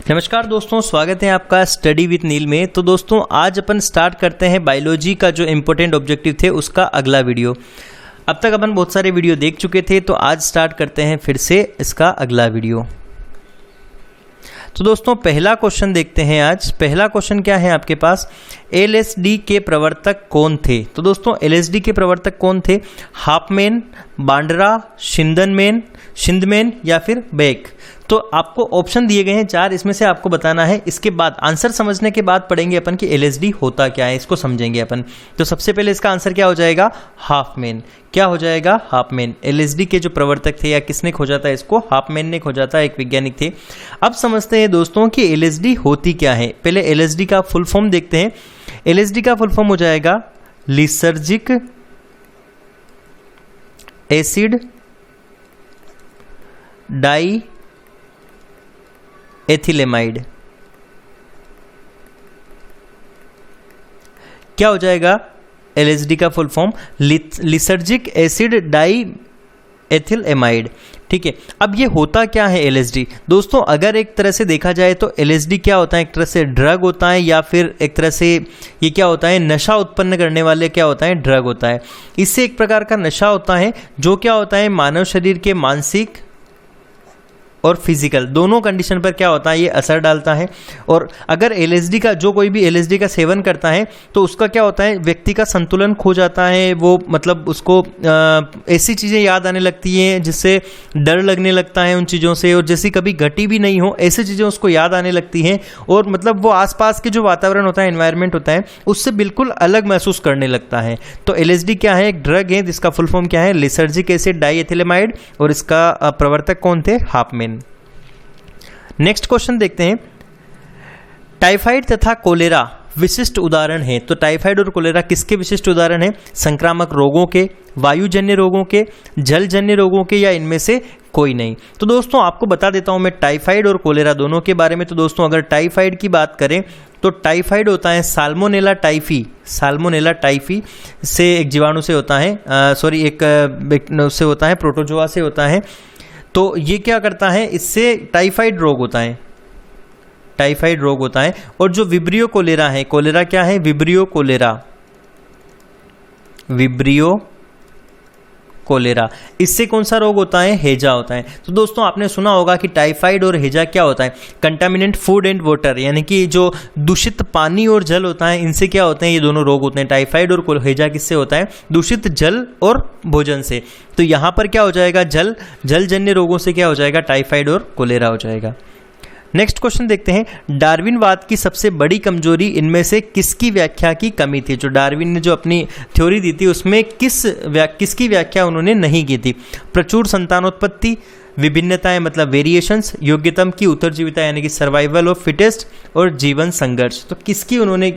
नमस्कार दोस्तों, स्वागत है आपका स्टडी विद नील में। तो दोस्तों आज अपन स्टार्ट करते हैं बायोलॉजी का जो इम्पोर्टेंट ऑब्जेक्टिव थे उसका अगला वीडियो। अब तक अपन बहुत सारे वीडियो देख चुके थे, तो आज स्टार्ट करते हैं फिर से इसका अगला वीडियो। तो दोस्तों पहला क्वेश्चन देखते हैं। आज पहला क्वेश्चन क्या है आपके पास, एलएसडी के प्रवर्तक कौन थे। तो दोस्तों एलएसडी के प्रवर्तक कौन थे, हाफमैन, बांडरा, शिंदमैन या फिर बेक। तो आपको ऑप्शन दिए गए हैं 4, इसमें से आपको बताना है। इसके बाद आंसर समझने के बाद पढ़ेंगे अपन कि एलएसडी होता क्या है, इसको समझेंगे अपन। तो सबसे पहले इसका आंसर क्या हो जाएगा, हाफमैन। क्या हो जाएगा, हाफमैन। एलएसडी के जो प्रवर्तक थे या किसने खोजा था इसको, हाफमैन ने खोजा था, एक वैज्ञानिक थे। अब समझते हैं दोस्तों कि एलएसडी होती क्या है। पहले एलएसडी का फुल फॉर्म देखते हैं। एलएसडी का फुल फॉर्म हो जाएगा लिसर्जिक एसिड डाई एथिलेमाइड। क्या हो जाएगा एलएसडी का full form, lysergic acid diethylamide. ठीक है, अब ये होता क्या है एलएसडी। दोस्तों अगर एक तरह से देखा जाए तो एलएसडी क्या होता है, एक तरह से ड्रग होता है या फिर एक तरह से ये क्या होता है, नशा उत्पन्न करने वाले क्या होता है, ड्रग होता है। इससे एक प्रकार का नशा होता है जो क्या होता है, मानव शरीर के मानसिक और फिजिकल दोनों कंडीशन पर क्या होता है, ये असर डालता है। और अगर एलएसडी का जो कोई भी एलएसडी का सेवन करता है तो उसका क्या होता है, व्यक्ति का संतुलन खो जाता है। वो मतलब उसको ऐसी चीज़ें याद आने लगती हैं जिससे डर लगने लगता है उन चीज़ों से, और जैसी कभी घटी भी नहीं हो ऐसी चीज़ें उसको याद आने लगती हैं। और मतलब वो आसपास के जो वातावरण होता है, एनवायरनमेंट होता है, उससे बिल्कुल अलग महसूस करने लगता है। तो एलएसडी क्या है, एक ड्रग है जिसका फुल फॉर्म क्या है, लिसर्जिक एसिड डाईएथिलेमाइड, और इसका प्रवर्तक कौन थे, हाफमैन। नेक्स्ट क्वेश्चन देखते हैं। टाइफाइड तथा कोलेरा विशिष्ट उदाहरण हैं। तो टाइफाइड और कोलेरा किसके विशिष्ट उदाहरण हैं, संक्रामक रोगों के, वायुजन्य रोगों के, जलजन्य रोगों के, या इनमें से कोई नहीं। तो दोस्तों आपको बता देता हूं मैं टाइफाइड और कोलेरा दोनों के बारे में। तो दोस्तों अगर टाइफाइड की बात करें तो टाइफाइड होता है साल्मोनेला टाइफी। साल्मोनेला टाइफी से एक जीवाणु से होता है, एक से होता है, प्रोटोजोआ से होता है। तो ये क्या करता है, इससे टाइफाइड रोग होता है, टाइफाइड रोग होता है। और जो विब्रियो कोलेरा है, कोलेरा क्या है, विब्रियो कोलेरा, विब्रियो कोलेरा, इससे कौन सा रोग होता है, हैजा होता है। तो दोस्तों आपने सुना होगा कि टाइफाइड और हैजा क्या होता है, कंटामिनेंट फूड एंड वाटर, यानी कि जो दूषित पानी और जल होता है, इनसे क्या होते हैं, ये दोनों रोग होते हैं। टाइफाइड और हैजा किससे होता है, दूषित जल और भोजन से। तो यहाँ पर क्या हो जाएगा, जलजन्य रोगों से क्या हो जाएगा, टाइफाइड और कोलेरा हो जाएगा। नेक्स्ट क्वेश्चन देखते हैं। डार्विनवाद की सबसे बड़ी कमजोरी इनमें से किसकी व्याख्या की कमी थी। जो डार्विन ने जो अपनी थ्योरी दी थी उसमें किसकी व्याख्या उन्होंने नहीं की थी। प्रचुर संतानोत्पत्ति, विभिन्नताएं मतलब वेरिएशंस, योग्यतम की उत्तरजीविता यानी कि सर्वाइवल ऑफ फिटेस्ट, और जीवन संघर्ष। तो किसकी उन्होंने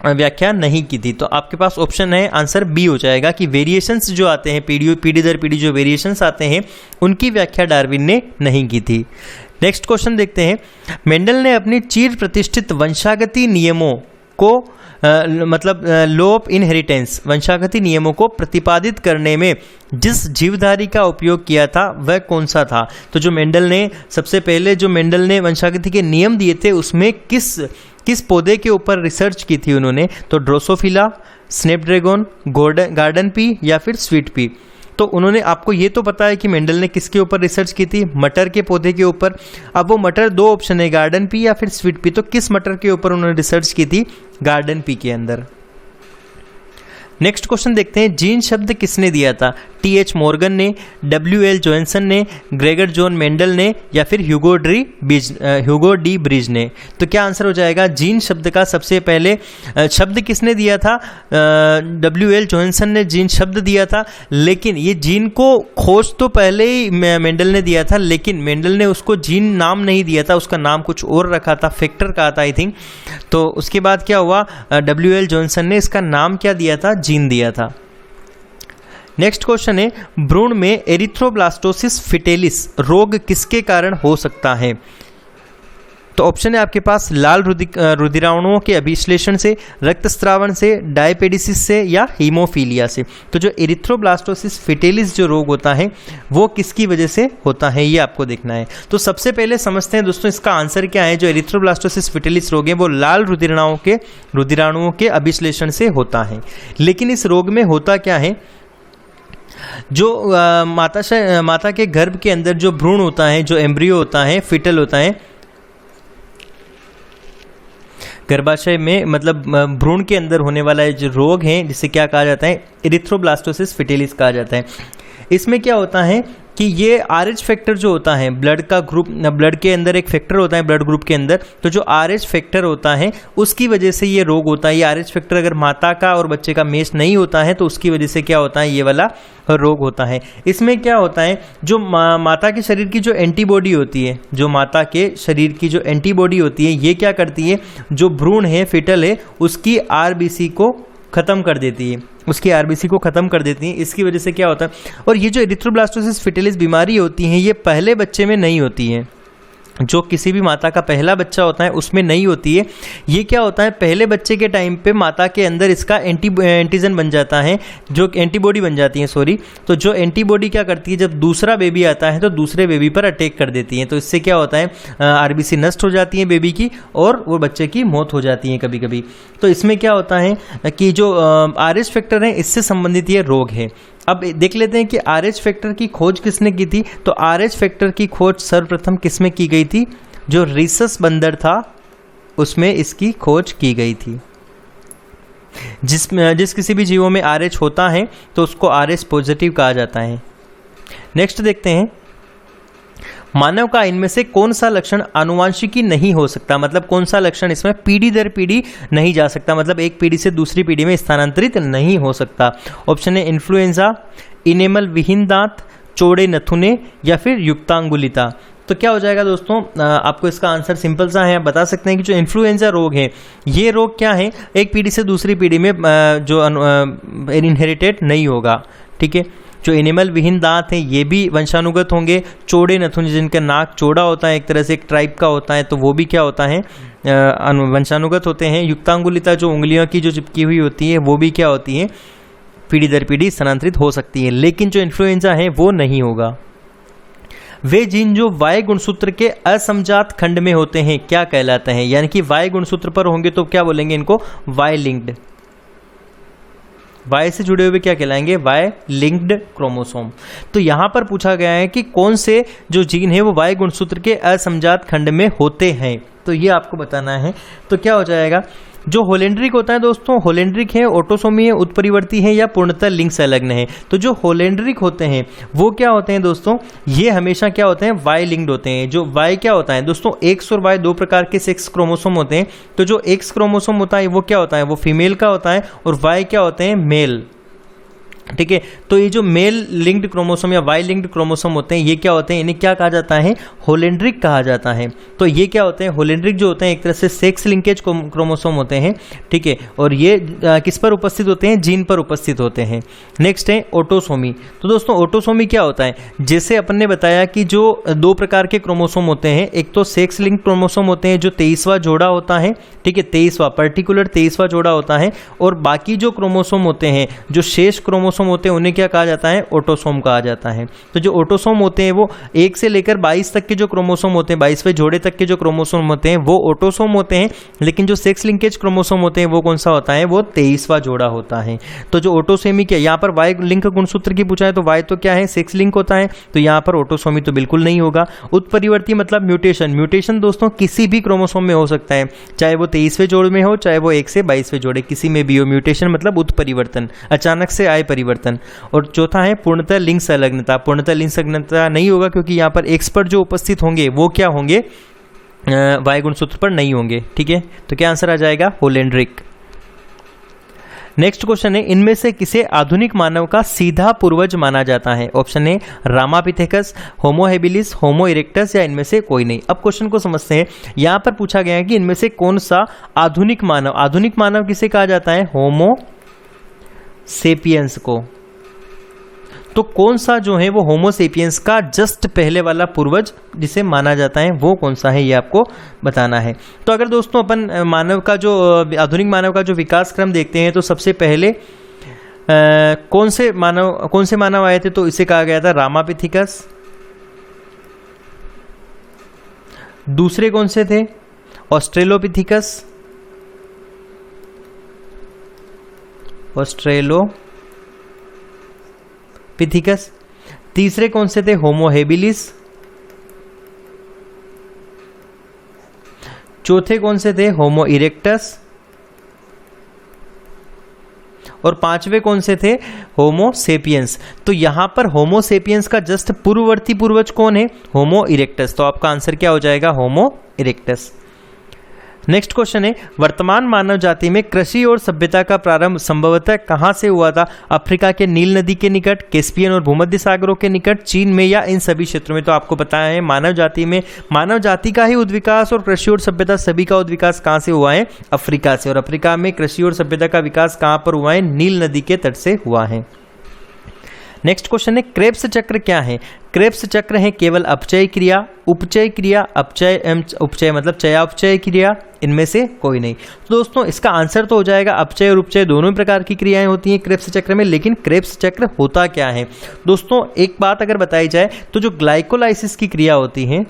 व्याख्या नहीं की थी। तो आपके पास ऑप्शन है, आंसर बी हो जाएगा कि वेरिएशंस जो आते हैं, पीढ़ी दर पीढ़ी जो वेरिएशंस आते हैं उनकी व्याख्या डार्विन ने नहीं की थी। नेक्स्ट क्वेश्चन देखते हैं। मेंडल ने अपनी चिर प्रतिष्ठित वंशागति नियमों को मतलब लॉ ऑफ इनहेरिटेंस, वंशागति नियमों को प्रतिपादित करने में जिस जीवधारी का उपयोग किया था वह कौन सा था। तो जो मेंडल ने सबसे पहले जो मेंडल ने वंशागति के नियम दिए थे उसमें किस पौधे के ऊपर रिसर्च की थी उन्होंने। तो ड्रोसोफिला, स्नैपड्रैगन, गार्डन पी या फिर स्वीट पी। तो उन्होंने, आपको ये तो पता है कि मेंडल ने किसके ऊपर रिसर्च की थी, मटर के पौधे के ऊपर। अब वो मटर, दो ऑप्शन है, गार्डन पी या फिर स्वीट पी। तो किस मटर के ऊपर उन्होंने रिसर्च की थी, गार्डन पी के अंदर। नेक्स्ट क्वेश्चन देखते हैं। जीन शब्द किसने दिया था, टी.एच. मॉर्गन ने, डब्ल्यू.एल. जॉनसन ने, ग्रेगर जॉन मेंडल ने, या फिर ह्यूगो डी ब्रिज ने। तो क्या आंसर हो जाएगा, जीन शब्द का सबसे पहले शब्द किसने दिया था, डब्ल्यू.एल. जॉनसन ने जीन शब्द दिया था। लेकिन ये जीन को खोज तो पहले ही मेंडल ने दिया था, लेकिन मेंडल ने उसको जीन नाम नहीं दिया था, उसका नाम कुछ और रखा था, फैक्टर कहा था आई थिंक। तो उसके बाद क्या हुआ, डब्ल्यू.एल. जॉनसन ने इसका नाम क्या दिया था, जीन दिया था। नेक्स्ट क्वेश्चन है। भ्रूण में एरिथ्रोब्लास्टोसिस फिटेलिस रोग किसके कारण हो सकता है। तो ऑप्शन है आपके पास लाल रुधिराणुओं के अभिश्लेषण से, रक्तस्रावन से, डायपेडिसिस से या हीमोफीलिया से। तो जो एरिथ्रोब्लास्टोसिस फिटेलिस जो रोग होता है वो किसकी वजह से होता है, ये आपको देखना है। तो सबसे पहले समझते हैं दोस्तों इसका आंसर क्या है। जो एरिथ्रोब्लास्टोसिस फिटेलिस रोग है वो लाल रुधिराणुओं के अभिश्लेषण से होता है। लेकिन इस रोग में होता क्या है, जो माता के गर्भ के अंदर जो भ्रूण होता है, जो एम्ब्रियो होता है, फिटल होता है, गर्भाशय में मतलब भ्रूण के अंदर होने वाला जो रोग है जिसे क्या कहा जाता है, एरिथ्रोब्लास्टोसिस फिटेलिस कहा जाता है। इसमें क्या होता है कि ये RH फैक्टर जो होता है, ब्लड का ग्रुप, ब्लड के अंदर एक फैक्टर होता है ब्लड ग्रुप के अंदर, तो जो RH फैक्टर होता है उसकी वजह से ये रोग होता है। ये RH फैक्टर अगर माता का और बच्चे का मैच नहीं होता है तो उसकी वजह से क्या होता है, ये वाला रोग होता है। इसमें क्या होता है, जो माता के शरीर की जो एंटीबॉडी होती है, जो माता के शरीर की जो एंटीबॉडी होती है, ये क्या करती है, जो भ्रूण है, फिटल है, उसकी RBC को खत्म कर देती है, उसकी RBC को खत्म कर देती है। इसकी वजह से क्या होता है, और ये जो एरिथ्रोब्लास्टोसिस फिटेलिस बीमारी होती है ये पहले बच्चे में नहीं होती है, जो किसी भी माता का पहला बच्चा होता है उसमें नहीं होती है। ये क्या होता है, पहले बच्चे के टाइम पे माता के अंदर इसका एंटीजन बन जाता है, जो एंटीबॉडी बन जाती है, सॉरी। तो जो एंटीबॉडी क्या करती है, जब दूसरा बेबी आता है तो दूसरे बेबी पर अटैक कर देती है। तो इससे क्या होता है, RBC नष्ट हो जाती है बेबी की और वो बच्चे की मौत हो जाती है कभी कभी। तो इसमें क्या होता है कि जो RH फैक्टर है इससे संबंधित ये रोग है। अब देख लेते हैं कि RH फैक्टर की खोज किसने की थी। तो RH फैक्टर की खोज सर्वप्रथम किसमें की गई थी, जो रिसस बंदर था उसमें इसकी खोज की गई थी। जिस किसी भी जीवों में RH होता है तो उसको RH पॉजिटिव कहा जाता है। नेक्स्ट देखते हैं, मानव का इनमें से कौन सा लक्षण आनुवांशिकी नहीं हो सकता, मतलब कौन सा लक्षण इसमें पीढ़ी दर पीढ़ी नहीं जा सकता, मतलब एक पीढ़ी से दूसरी पीढ़ी में स्थानांतरित नहीं हो सकता। ऑप्शन है इन्फ्लुएंजा, इनेमल विहीन दांत, चौड़े नथुने या फिर युक्तांगुलिता। तो क्या हो जाएगा दोस्तों, आपको इसका आंसर सिंपल सा है। आप बता सकते हैं कि जो इन्फ्लुएंजा रोग है, ये रोग क्या है, एक पीढ़ी से दूसरी पीढ़ी में जो इनहेरिटेड नहीं होगा, ठीक है। जो एनिमल विहीन दांत हैं ये भी वंशानुगत होंगे। चौड़े नथुन जिनका नाक चौड़ा होता है, एक तरह से एक ट्राइब का होता है, तो वो भी क्या होता है, वंशानुगत होते हैं। युक्तांगुलिता जो उंगलियों की जो चिपकी हुई होती है वो भी क्या होती है, पीढ़ी दर पीढ़ी स्थानांतरित हो सकती है। लेकिन जो इन्फ्लुएंजा है वो नहीं होगा। वे जीन जो वाई गुणसूत्र के असमजात खंड में होते हैं क्या कहलाते हैं, यानी कि वाई गुणसूत्र पर होंगे तो क्या बोलेंगे इनको, वाई लिंक्ड। वाई से जुड़े हुए क्या कहलाएंगे, वाई लिंक्ड क्रोमोसोम। तो यहां पर पूछा गया है कि कौन से जो जीन है वो वाई गुणसूत्र के असमजात खंड में होते हैं, तो ये आपको बताना है। तो क्या हो जाएगा, जो होलेंड्रिक होता है दोस्तों, होलेंड्रिक है, ऑटोसोमी है, उत्परिवर्ती है या पूर्णतः लिंग संलग्न है। तो जो होलेंड्रिक होते हैं वो क्या होते हैं दोस्तों, ये हमेशा क्या होते हैं, वाई लिंक्ड होते हैं। जो वाई क्या होता है दोस्तों, एक्स और वाई दो प्रकार के सेक्स क्रोमोसोम होते हैं। तो जो एक्स क्रोमोसोम होता है वो क्या होता है, वो फीमेल का होता है, और वाई क्या होते हैं, मेल, ठीक है। तो ये जो मेल लिंक्ड क्रोमोसोम या वाई लिंक्ड क्रोमोसोम होते हैं ये क्या होते हैं, इन्हें क्या कहा जाता है, होलेंड्रिक कहा जाता है। तो ये क्या होते हैं, होलेंड्रिक जो होते हैं एक तरह से सेक्स लिंकेज क्रोमोसोम होते हैं, ठीक है। और ये किस पर उपस्थित होते हैं, जीन पर उपस्थित होते हैं। नेक्स्ट है ऑटोसोमी। तो दोस्तों ऑटोसोमी क्या होता है, जैसे अपन ने बताया कि जो दो प्रकार के क्रोमोसोम होते हैं, एक तो सेक्स लिंक क्रोमोसोम होते हैं जो 23वां जोड़ा होता है, ठीक है, 23वां पर्टिकुलर 23वां जोड़ा होता है, और बाकी जो क्रोमोसोम होते हैं, जो शेष क्रोमोसोम होते हैं उन्हें क्या कहा जाता है, ऑटोसोम कहा जाता है। तो जो ऑटोसोम होते हैं वो 1 से लेकर 22 तक के जो क्रोमोसोम होते हैं, 22वें जोड़े तक के जो क्रोमोसोम होते हैं वो ऑटोसोम होते हैं। लेकिन जो सेक्स लिंकेज क्रोमोसोम होते हैं वो कौन सा होता है, वो 23वां जोड़ा होता है। तो जो ऑटोसोमी क्या, यहाँ पर वाई लिंक गुणसूत्र की पूछा है तो वाई तो क्या है, सेक्स लिंक होता है, तो यहाँ पर ऑटोसोमी तो बिल्कुल नहीं होगा। उत्परिवर्ती मतलब म्यूटेशन, म्यूटेशन दोस्तों किसी भी क्रोमोसोम में हो सकता है, चाहे वो 23वें जोड़ में हो, चाहे वो 1 से 22वें जोड़े, किसी में भी हो। म्यूटेशन मतलब उत्परिवर्तन, अचानक से आए परिवर्तन। और चौथा है पूर्णतः लिंग संलग्नता। पूर्णतः लिंग संलग्नता नहीं होगा क्योंकि यहाँ पर एक्स पर जो उपस्थित होंगे वो क्या होंगे, वाई गुणसूत्र पर नहीं होंगे, ठीक है। तो क्या आंसर आ जाएगा, होलेंड्रिक। नेक्स्ट क्वेश्चन है, इनमें से किसे आधुनिक मानव का सीधा पूर्वज माना जाता है। ऑप्शन है रामापिथेकस, होमो हेबिलिस, होमो इरेक्टस या इनमें से कोई नहीं। अब क्वेश्चन को समझते हैं। यहाँ पर पूछा गया है कि इनमें से कौन सा आधुनिक मानव, आधुनिक मानव किसे कहा जाता है, होमो सेपियंस को। तो कौन सा जो है वो होमो सेपियंस का जस्ट पहले वाला पूर्वज जिसे माना जाता है वो कौन सा है, ये आपको बताना है। तो अगर दोस्तों अपन मानव का जो आधुनिक मानव का जो विकास क्रम देखते हैं तो सबसे पहले कौन से मानव आए थे, तो इसे कहा गया था रामापिथिकस। दूसरे कौन से थे, ऑस्ट्रेलोपिथिकस, ऑस्ट्रेलोपिथिकस। तीसरे कौन से थे, होमो हेबिलिस। चौथे कौन से थे, होमो इरेक्टस। और पांचवे कौन से थे, होमो सेपियंस। तो यहां पर होमो सेपियंस का जस्ट पूर्ववर्ती पूर्वज कौन है, होमो इरेक्टस। तो आपका आंसर क्या हो जाएगा, होमो इरेक्टस। नेक्स्ट क्वेश्चन है, वर्तमान मानव जाति में कृषि और सभ्यता का प्रारंभ संभवतः कहां से हुआ था? अफ्रीका के नील नदी के निकट, कैस्पियन और भूमध्य सागरों के निकट, चीन में, या इन सभी क्षेत्रों में? तो आपको पता है मानव जाति का ही उद्विकास और कृषि और सभ्यता सभी का उद्विकास कहां से हुआ है, अफ्रीका से। और अफ्रीका में कृषि और सभ्यता का विकास कहां पर हुआ है, नील नदी के तट से हुआ है। नेक्स्ट क्वेश्चन है, क्रेब्स चक्र क्या है? क्रेब्स चक्र है केवल अपचय क्रिया, उपचय क्रिया, उपचय मतलब चयापचय क्रिया, इनमें से कोई नहीं। तो दोस्तों इसका आंसर तो हो जाएगा अपचय और उपचय दोनों प्रकार की क्रियाएं होती हैं क्रेब्स चक्र में। लेकिन क्रेब्स चक्र होता क्या है दोस्तों, एक बात अगर बताई जाए तो जो ग्लाइकोलाइसिस की क्रिया होती है,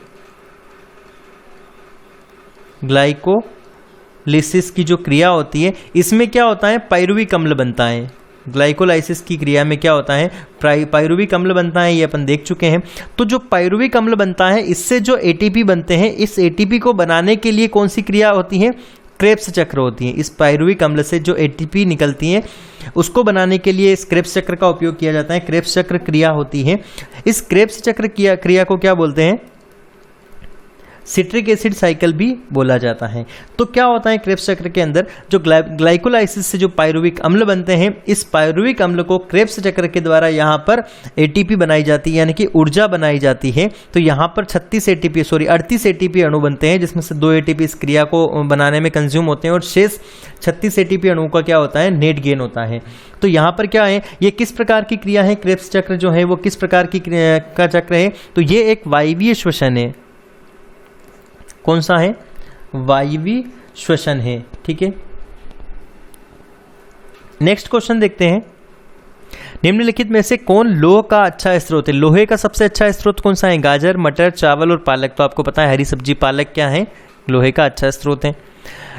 ग्लाइकोलिसिस की जो क्रिया होती है, इसमें क्या होता है, पायरुविक अम्ल बनता है। ग्लाइकोलाइसिस की क्रिया में क्या होता है, पायरुविक अम्ल बनता है, ये अपन देख चुके हैं। तो जो पायरुविक अम्ल बनता है, इससे जो एटीपी बनते हैं, इस एटीपी को बनाने के लिए कौन सी क्रिया होती है, क्रेब्स चक्र होती है। इस पायरुविक अम्ल से जो एटीपी निकलती है उसको बनाने के लिए इस क्रेब्स चक्र का उपयोग किया जाता है। क्रेब्स चक्र क्रिया होती है। इस क्रेब्स चक्र क्रिया को क्या बोलते हैं, सिट्रिक एसिड साइकिल भी बोला जाता है। तो क्या होता है क्रेब्स चक्र के अंदर, जो ग्लाइकोलाइसिस से जो पायरुविक अम्ल बनते हैं, इस पायरुविक अम्ल को क्रेब्स चक्र के द्वारा यहाँ पर एटीपी बनाई जाती है, यानी कि ऊर्जा बनाई जाती है। तो यहाँ पर 38 एटीपी अणु बनते हैं, जिसमें से 2 एटीपी इस क्रिया को बनाने में कंज्यूम होते हैं और शेष 36 एटीपी अणुओं का क्या होता है, नेट गेन होता है। तो यहाँ पर क्या है, ये किस प्रकार की क्रिया है, क्रेब्स चक्र जो है वो किस प्रकार की का चक्र है? तो ये एक वायवीय श्वसन है। कौन सा है, वायवीय श्वसन है। ठीक है, नेक्स्ट क्वेश्चन देखते हैं, निम्नलिखित में से कौन लोह का अच्छा स्रोत है? लोहे का सबसे अच्छा स्रोत कौन सा है? गाजर, मटर, चावल और पालक। तो आपको पता है हरी सब्जी पालक क्या है, लोहे का अच्छा स्रोत है।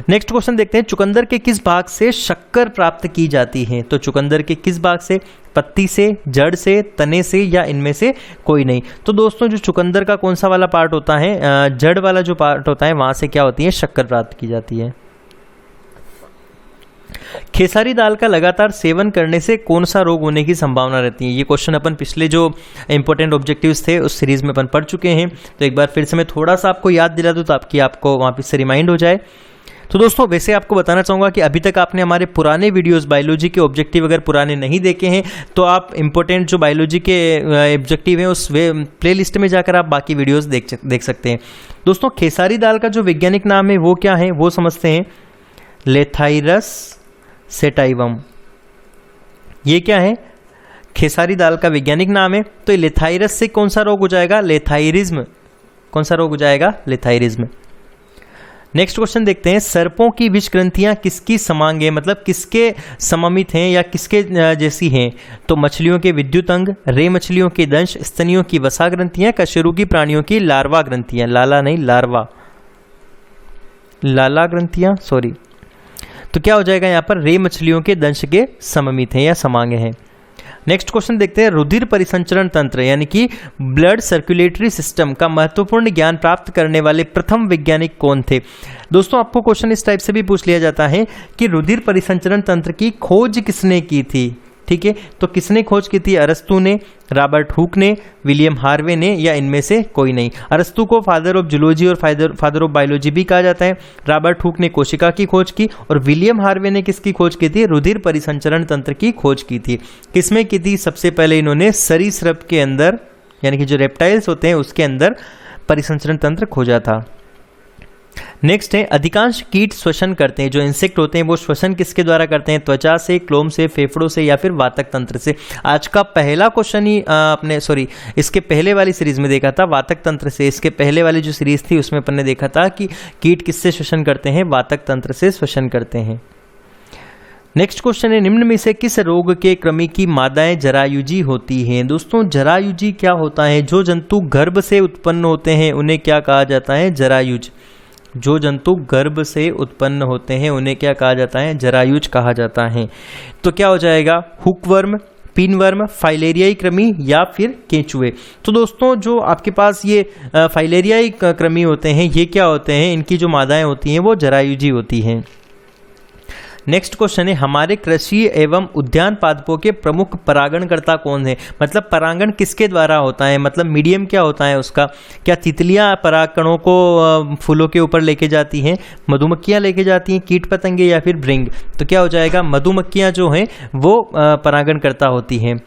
नेक्स्ट क्वेश्चन देखते हैं, चुकंदर के किस भाग से शक्कर प्राप्त की जाती है? तो चुकंदर के किस भाग से, पत्ती से, जड़ से, तने से, या इनमें से कोई नहीं? तो दोस्तों जो चुकंदर का कौन सा वाला पार्ट होता है, जड़ वाला जो पार्ट होता है, वहां से क्या होती है, शक्कर प्राप्त की जाती है। खेसारी दाल का लगातार सेवन करने से कौन सा रोग होने की संभावना रहती है? ये क्वेश्चन अपन पिछले जो इंपॉर्टेंट ऑब्जेक्टिव्स थे उस सीरीज में अपन पढ़ चुके हैं। तो एक बार फिर से मैं थोड़ा सा आपको याद दिला दूं ताकि आपको वापस से रिमाइंड हो जाए। तो दोस्तों वैसे आपको बताना चाहूँगा कि अभी तक आपने हमारे पुराने वीडियोस बायोलॉजी के ऑब्जेक्टिव अगर पुराने नहीं देखे हैं तो आप इंपॉर्टेंट जो बायोलॉजी के ऑब्जेक्टिव हैं उस प्लेलिस्ट में जाकर आप बाकी वीडियोस देख सकते हैं। दोस्तों खेसारी दाल का जो वैज्ञानिक नाम है वो क्या है, वो समझते हैं, लेथाइरस सेटाइवम। ये क्या है, खेसारी दाल का वैज्ञानिक नाम है। तो लेथाइरस से कौन सा रोग हो जाएगा, लेथाइरिज्म। कौन सा रोग हो जाएगा, लेथाइरिज्म। नेक्स्ट क्वेश्चन देखते हैं, सर्पों की विष ग्रंथियां किसकी समांग है, मतलब किसके सममित हैं या किसके जैसी हैं? तो मछलियों के विद्युत अंग, रे मछलियों के दंश, स्तनियों की वसा ग्रंथियां, कशेरुकी प्राणियों की लार्वा ग्रंथियां। लाला नहीं, लार्वा, लाला ग्रंथियां, सॉरी। तो क्या हो जाएगा यहाँ पर, रे मछलियों के दंश के सममित हैं या समांग हैं। नेक्स्ट क्वेश्चन देखते हैं, रुधिर परिसंचरण तंत्र यानी कि ब्लड सर्कुलेटरी सिस्टम का महत्वपूर्ण ज्ञान प्राप्त करने वाले प्रथम वैज्ञानिक कौन थे? दोस्तों आपको क्वेश्चन इस टाइप से भी पूछ लिया जाता है कि रुधिर परिसंचरण तंत्र की खोज किसने की थी। ठीक है, तो किसने खोज की थी, अरस्तु ने, रॉबर्ट हुक ने, विलियम हार्वे ने, या इनमें से कोई नहीं? अरस्तु को फादर ऑफ जूलॉजी और फादर ऑफ बायोलॉजी भी कहा जाता है। रॉबर्ट हुक ने कोशिका की खोज की और विलियम हार्वे ने किसकी खोज की थी, रुधिर परिसंचरण तंत्र की खोज की थी। किसमें की थी, सबसे पहले इन्होंने सरीसृप के अंदर यानी कि जो रेप्टाइल्स होते हैं उसके अंदर परिसंचरण तंत्र खोजा था। नेक्स्ट है अधिकांश कीट श्वसन करते हैं, जो इंसेक्ट होते हैं वो श्वसन किसके द्वारा करते हैं? त्वचा से, क्लोम से, फेफड़ों से या फिर वातक तंत्र से। आज का पहला क्वेश्चन ही इसके पहले वाली सीरीज में देखा था वातक तंत्र से। इसके पहले वाली जो सीरीज थी उसमें अपन ने देखा था कि कीट किससे श्वसन करते हैं? वातक तंत्र से श्वसन करते हैं। नेक्स्ट क्वेश्चन है निम्न में से किस रोग के कृमि की मादाएं जरायुजी होती हैं? दोस्तों जरायुजी क्या होता है? जो जंतु गर्भ से उत्पन्न होते हैं उन्हें क्या कहा जाता है? जरायुज। जो जंतु गर्भ से उत्पन्न होते हैं उन्हें क्या कहा जाता है? जरायुज कहा जाता है। तो क्या हो जाएगा? हुकवर्म, पिनवर्म, फाइलेरियाई कृमि या फिर केंचुए। तो दोस्तों जो आपके पास ये फाइलेरियाई कृमि होते हैं ये क्या होते हैं? इनकी जो मादाएं होती हैं वो जरायुजी होती हैं। नेक्स्ट क्वेश्चन है हमारे कृषि एवं उद्यान पादपों के प्रमुख परागणकर्ता कौन है? मतलब परागण किसके द्वारा होता है? मतलब मीडियम क्या होता है उसका? क्या तितलियां परागकणों को फूलों के ऊपर लेके जाती हैं? मधुमक्खियां लेके जाती हैं? कीट पतंगे या फिर भृंग? तो क्या हो जाएगा? मधुमक्खियां जो हैं वो परागणकर्ता होती हैं।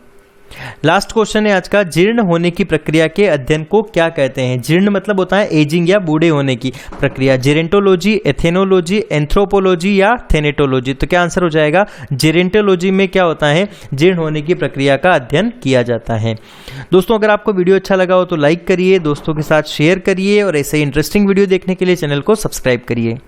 लास्ट क्वेश्चन है आज का जीर्ण होने की प्रक्रिया के अध्ययन को क्या कहते हैं? जीर्ण मतलब होता है एजिंग या बूढ़े होने की प्रक्रिया। जेरेंटोलॉजी, एथेनोलॉजी, एंथ्रोपोलॉजी या थेनेटोलॉजी? तो क्या आंसर हो जाएगा? जेरेंटोलॉजी में क्या होता है? जीर्ण होने की प्रक्रिया का अध्ययन किया जाता है। दोस्तों अगर आपको वीडियो अच्छा लगा हो तो लाइक करिए, दोस्तों के साथ शेयर करिए और ऐसे इंटरेस्टिंग वीडियो देखने के लिए चैनल को सब्सक्राइब करिए।